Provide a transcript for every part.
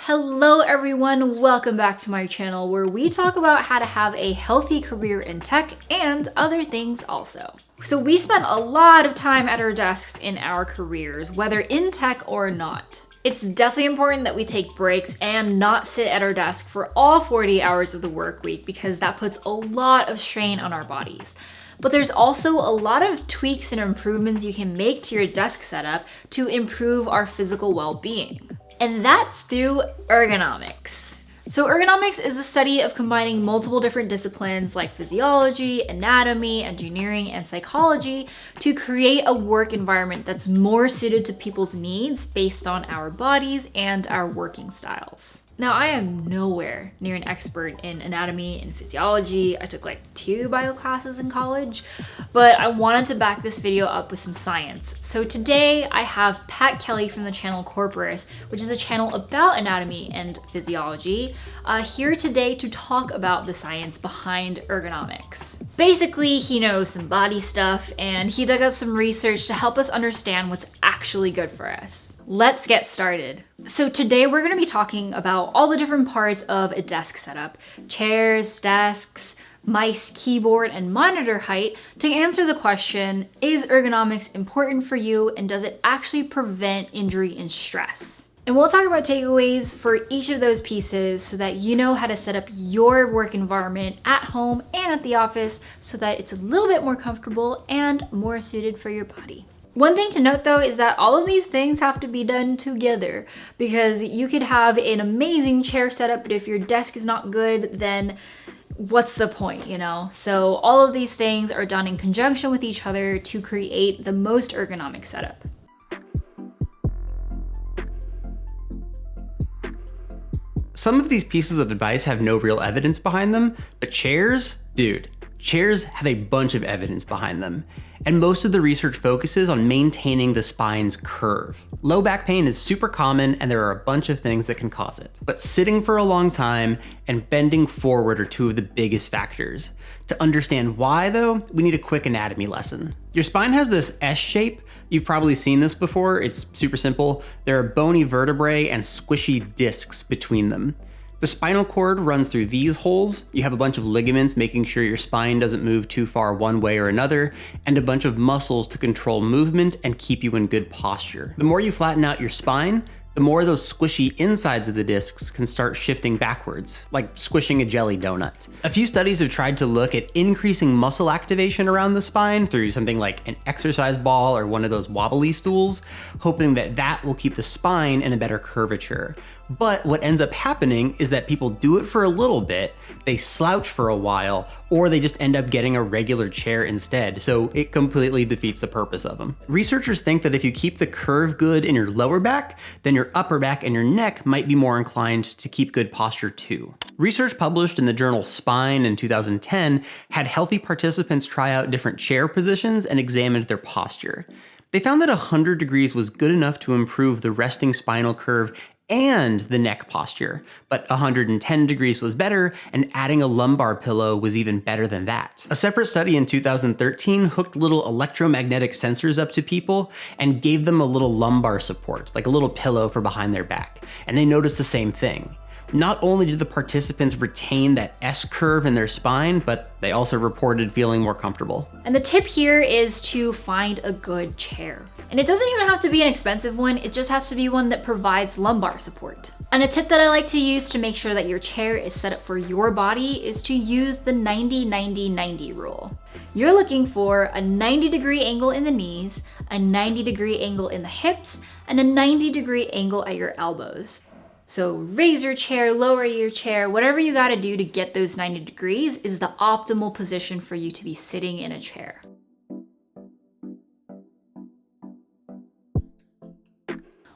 Hello everyone, welcome back to my channel where we talk about how to have a healthy career in tech and other things also. So we spend a lot of time at our desks in our careers, whether in tech or not. It's definitely important that we take breaks and not sit at our desk for all 40 hours of the work week because that puts a lot of strain on our bodies. But there's also a lot of tweaks and improvements you can make to your desk setup to improve our physical well-being. And that's through ergonomics. So ergonomics is the study of combining multiple different disciplines like physiology, anatomy, engineering, and psychology to create a work environment that's more suited to people's needs based on our bodies and our working styles. Now, I am nowhere near an expert in anatomy and physiology. I took like 2 bio classes in college, but I wanted to back this video up with some science. So today I have Pat Kelly from the channel Corporis, which is a channel about anatomy and physiology, here today to talk about the science behind ergonomics. Basically, he knows some body stuff and he dug up some research to help us understand what's actually good for us. Let's get started. So today we're going to be talking about all the different parts of a desk setup: chairs, desks, mice, keyboard, and monitor height to answer the question, is ergonomics important for you and does it actually prevent injury and stress? And we'll talk about takeaways for each of those pieces so that you know how to set up your work environment at home and at the office so that it's a little bit more comfortable and more suited for your body. One thing to note though is that all of these things have to be done together because you could have an amazing chair setup, but if your desk is not good, then what's the point, you know? So all of these things are done in conjunction with each other to create the most ergonomic setup. Some of these pieces of advice have no real evidence behind them, but chairs, dude, chairs have a bunch of evidence behind them. And most of the research focuses on maintaining the spine's curve. Low back pain is super common and there are a bunch of things that can cause it. But sitting for a long time and bending forward are 2 of the biggest factors. To understand why though, we need a quick anatomy lesson. Your spine has this S shape. You've probably seen this before. It's super simple. There are bony vertebrae and squishy discs between them. The spinal cord runs through these holes. You have a bunch of ligaments making sure your spine doesn't move too far one way or another, and a bunch of muscles to control movement and keep you in good posture. The more you flatten out your spine, the more those squishy insides of the discs can start shifting backwards, like squishing a jelly donut. A few studies have tried to look at increasing muscle activation around the spine through something like an exercise ball or one of those wobbly stools, hoping that that will keep the spine in a better curvature. But what ends up happening is that people do it for a little bit, they slouch for a while, or they just end up getting a regular chair instead, so it completely defeats the purpose of them. Researchers think that if you keep the curve good in your lower back, then your upper back and your neck might be more inclined to keep good posture too. Research published in the journal Spine in 2010 had healthy participants try out different chair positions and examined their posture. They found that 100 degrees was good enough to improve the resting spinal curve and the neck posture, but 110 degrees was better, and adding a lumbar pillow was even better than that. A separate study in 2013 hooked little electromagnetic sensors up to people and gave them a little lumbar support, like a little pillow for behind their back, and they noticed the same thing. Not only did the participants retain that S curve in their spine, but they also reported feeling more comfortable. And the tip here is to find a good chair. And it doesn't even have to be an expensive one, it just has to be one that provides lumbar support. And a tip that I like to use to make sure that your chair is set up for your body is to use the 90-90-90 rule. You're looking for a 90-degree angle in the knees, a 90-degree angle in the hips, and a 90-degree angle at your elbows. So raise your chair, lower your chair, whatever you gotta do to get those 90 degrees is the optimal position for you to be sitting in a chair.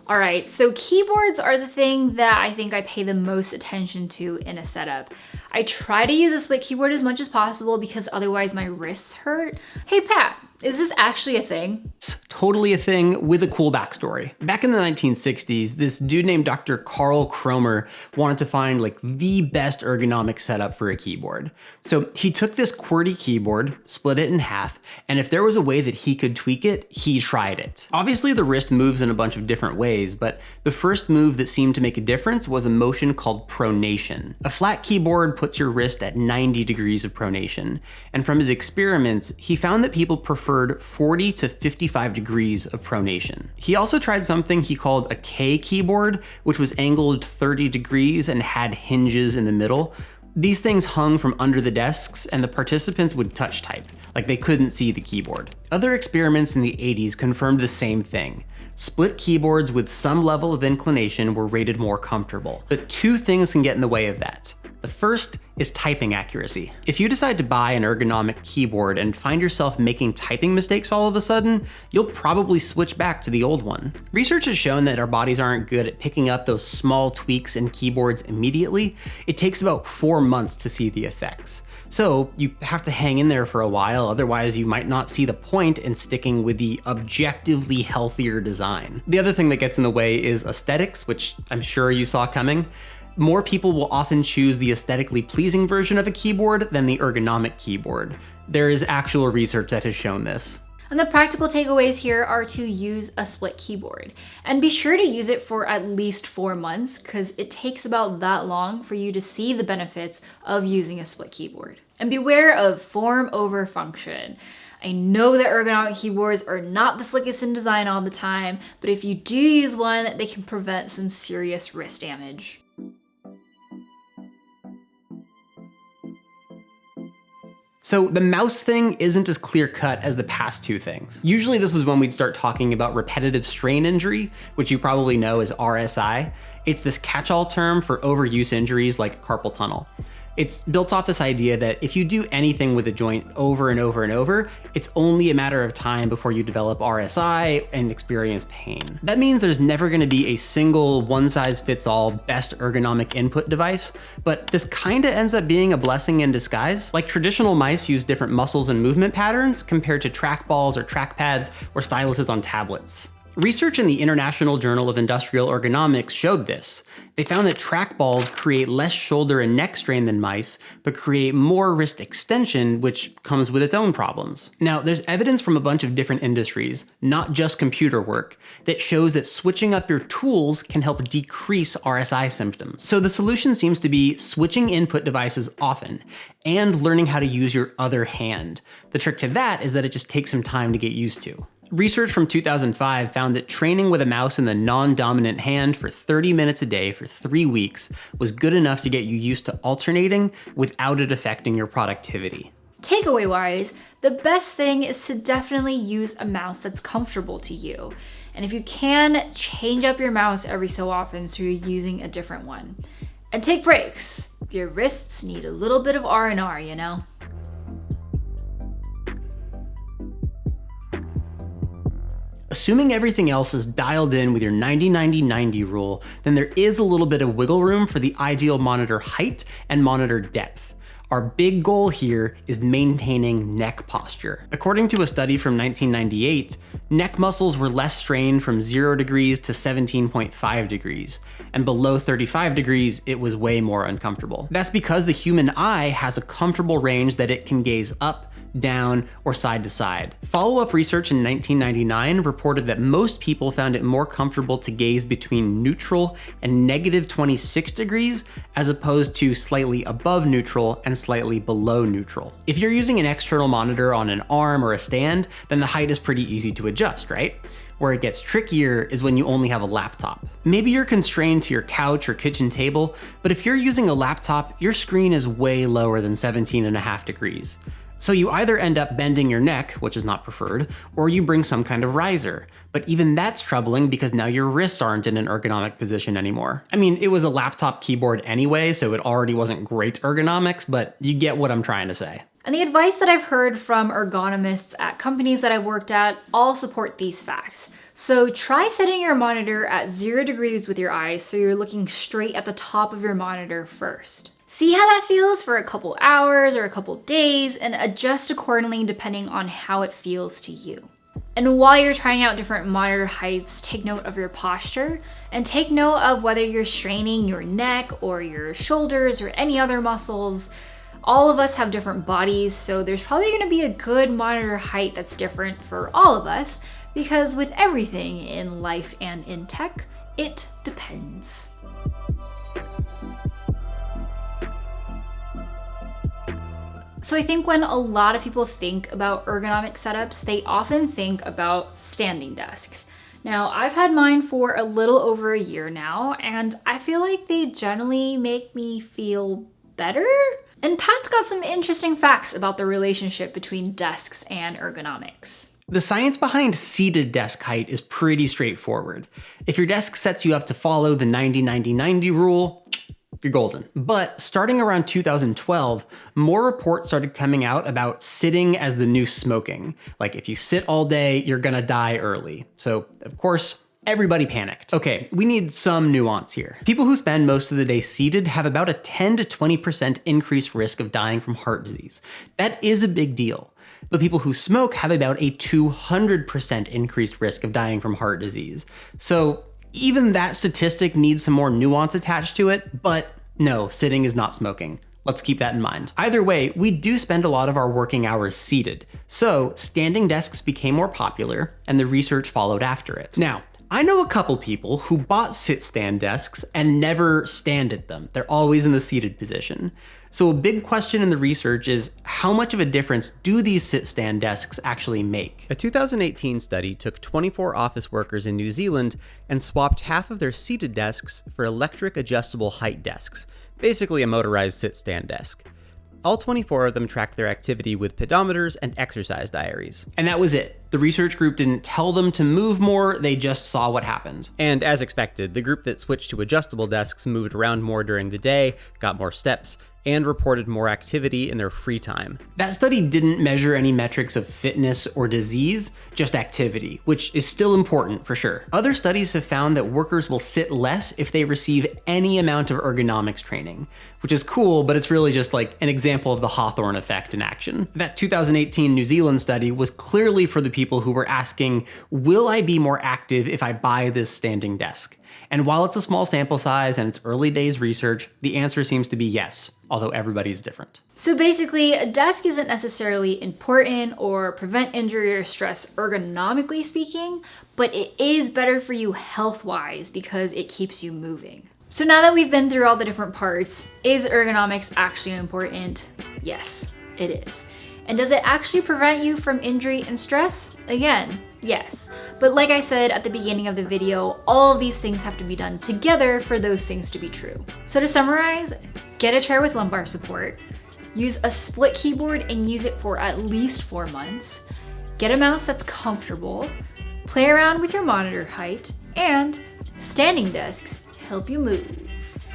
All right, so keyboards are the thing that I think I pay the most attention to in a setup. I try to use a split keyboard as much as possible because otherwise my wrists hurt. Hey Pat, Is this actually a thing? It's totally a thing with a cool backstory. Back in the 1960s, this dude named Dr. Carl Kromer wanted to find like the best ergonomic setup for a keyboard. So he took this QWERTY keyboard, split it in half, and if there was a way that he could tweak it, he tried it. Obviously the wrist moves in a bunch of different ways, but the first move that seemed to make a difference was a motion called pronation. A flat keyboard puts your wrist at 90 degrees of pronation, and from his experiments, he found that people preferred 40 to 55 degrees of pronation. He also tried something he called a K keyboard, which was angled 30 degrees and had hinges in the middle. These things hung from under the desks and the participants would touch type, like they couldn't see the keyboard. Other experiments in the 80s confirmed the same thing. Split keyboards with some level of inclination were rated more comfortable. But two things can get in the way of that. The first is typing accuracy. If you decide to buy an ergonomic keyboard and find yourself making typing mistakes all of a sudden, you'll probably switch back to the old one. Research has shown that our bodies aren't good at picking up those small tweaks in keyboards immediately. It takes about 4 months to see the effects. So you have to hang in there for a while, otherwise you might not see the point in sticking with the objectively healthier design. The other thing that gets in the way is aesthetics, which I'm sure you saw coming. More people will often choose the aesthetically pleasing version of a keyboard than the ergonomic keyboard. There is actual research that has shown this. And the practical takeaways here are to use a split keyboard. And be sure to use it for at least 4 months, because it takes about that long for you to see the benefits of using a split keyboard. And beware of form over function. I know that ergonomic keyboards are not the slickest in design all the time, but if you do use one, they can prevent some serious wrist damage. So the mouse thing isn't as clear-cut as the past two things. Usually this is when we'd start talking about repetitive strain injury, which you probably know as RSI. It's this catch-all term for overuse injuries like carpal tunnel. It's built off this idea that if you do anything with a joint over and over and over, it's only a matter of time before you develop RSI and experience pain. That means there's never gonna be a single one-size-fits-all best ergonomic input device, but this kinda ends up being a blessing in disguise. Like traditional mice use different muscles and movement patterns compared to trackballs or trackpads or styluses on tablets. Research in the International Journal of Industrial Ergonomics showed this. They found that trackballs create less shoulder and neck strain than mice, but create more wrist extension, which comes with its own problems. Now, there's evidence from a bunch of different industries, not just computer work, that shows that switching up your tools can help decrease RSI symptoms. So the solution seems to be switching input devices often, and learning how to use your other hand. The trick to that is that it just takes some time to get used to. Research from 2005 found that training with a mouse in the non-dominant hand for 30 minutes a day for 3 weeks was good enough to get you used to alternating without it affecting your productivity. Takeaway-wise, the best thing is to definitely use a mouse that's comfortable to you. And if you can, change up your mouse every so often so you're using a different one. And take breaks. Your wrists need a little bit of R&R, you know? Assuming everything else is dialed in with your 90-90-90 rule, then there is a little bit of wiggle room for the ideal monitor height and monitor depth. Our big goal here is maintaining neck posture. According to a study from 1998, neck muscles were less strained from 0 degrees to 17.5 degrees, and below 35 degrees, it was way more uncomfortable. That's because the human eye has a comfortable range that it can gaze up, down, or side to side. Follow-up research in 1999 reported that most people found it more comfortable to gaze between neutral and negative 26 degrees, as opposed to slightly above neutral and slightly below neutral. If you're using an external monitor on an arm or a stand, then the height is pretty easy to adjust, right? Where it gets trickier is when you only have a laptop. Maybe you're constrained to your couch or kitchen table, but if you're using a laptop, your screen is way lower than 17.5 degrees. So you either end up bending your neck, which is not preferred, or you bring some kind of riser. But even that's troubling because now your wrists aren't in an ergonomic position anymore. I mean, it was a laptop keyboard anyway, so it already wasn't great ergonomics, but you get what I'm trying to say. And the advice that I've heard from ergonomists at companies that I've worked at all support these facts. So try setting your monitor at 0 degrees with your eyes so you're looking straight at the top of your monitor first. See how that feels for a couple hours or a couple days and adjust accordingly depending on how it feels to you. And while you're trying out different monitor heights, take note of your posture and take note of whether you're straining your neck or your shoulders or any other muscles. All of us have different bodies, so there's probably going to be a good monitor height that's different for all of us, because with everything in life and in tech, it depends. So I think when a lot of people think about ergonomic setups, they often think about standing desks. Now, I've had mine for a little over a year now, and I feel like they generally make me feel better. And Pat's got some interesting facts about the relationship between desks and ergonomics. The science behind seated desk height is pretty straightforward. If your desk sets you up to follow the 90-90-90 rule, you're golden. But starting around 2012, more reports started coming out about sitting as the new smoking. Like if you sit all day, you're gonna die early. So of course, everybody panicked. Okay, we need some nuance here. People who spend most of the day seated have about a 10 to 20% increased risk of dying from heart disease. That is a big deal. But people who smoke have about a 200% increased risk of dying from heart disease. So even that statistic needs some more nuance attached to it, but no, sitting is not smoking. Let's keep that in mind. Either way, we do spend a lot of our working hours seated. So standing desks became more popular and the research followed after it. Now, I know a couple people who bought sit-stand desks and never stand at them. They're always in the seated position. So a big question in the research is, how much of a difference do these sit-stand desks actually make? A 2018 study took 24 office workers in New Zealand and swapped half of their seated desks for electric adjustable height desks, basically a motorized sit-stand desk. All 24 of them tracked their activity with pedometers and exercise diaries. And that was it. The research group didn't tell them to move more, they just saw what happened. And as expected, the group that switched to adjustable desks moved around more during the day, got more steps, and reported more activity in their free time. That study didn't measure any metrics of fitness or disease, just activity, which is still important for sure. Other studies have found that workers will sit less if they receive any amount of ergonomics training, which is cool, but it's really just like an example of the Hawthorne effect in action. That 2018 New Zealand study was clearly for the people who were asking, will I be more active if I buy this standing desk? And while it's a small sample size and it's early days research, the answer seems to be yes, although everybody's different. So basically, a desk isn't necessarily important or prevent injury or stress ergonomically speaking, but it is better for you health-wise because it keeps you moving. So now that we've been through all the different parts, is ergonomics actually important? Yes, it is. And does it actually prevent you from injury and stress? Again, yes. But like I said at the beginning of the video, all of these things have to be done together for those things to be true. So to summarize, get a chair with lumbar support, use a split keyboard and use it for at least 4 months, get a mouse that's comfortable, play around with your monitor height, and standing desks help you move.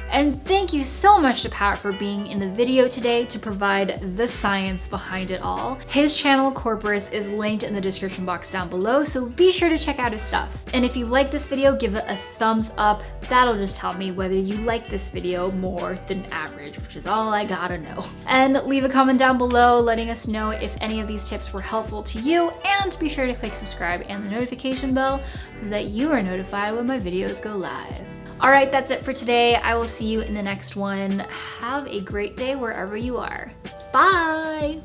And thank you so much to Pat for being in the video today to provide the science behind it all. His channel, Corporis, is linked in the description box down below, so be sure to check out his stuff. And if you like this video, give it a thumbs up. That'll just tell me whether you like this video more than average, which is all I gotta know. And leave a comment down below letting us know if any of these tips were helpful to you, and be sure to click subscribe and the notification bell so that you are notified when my videos go live. All right, that's it for today. I will see you in the next one. Have a great day wherever you are. Bye.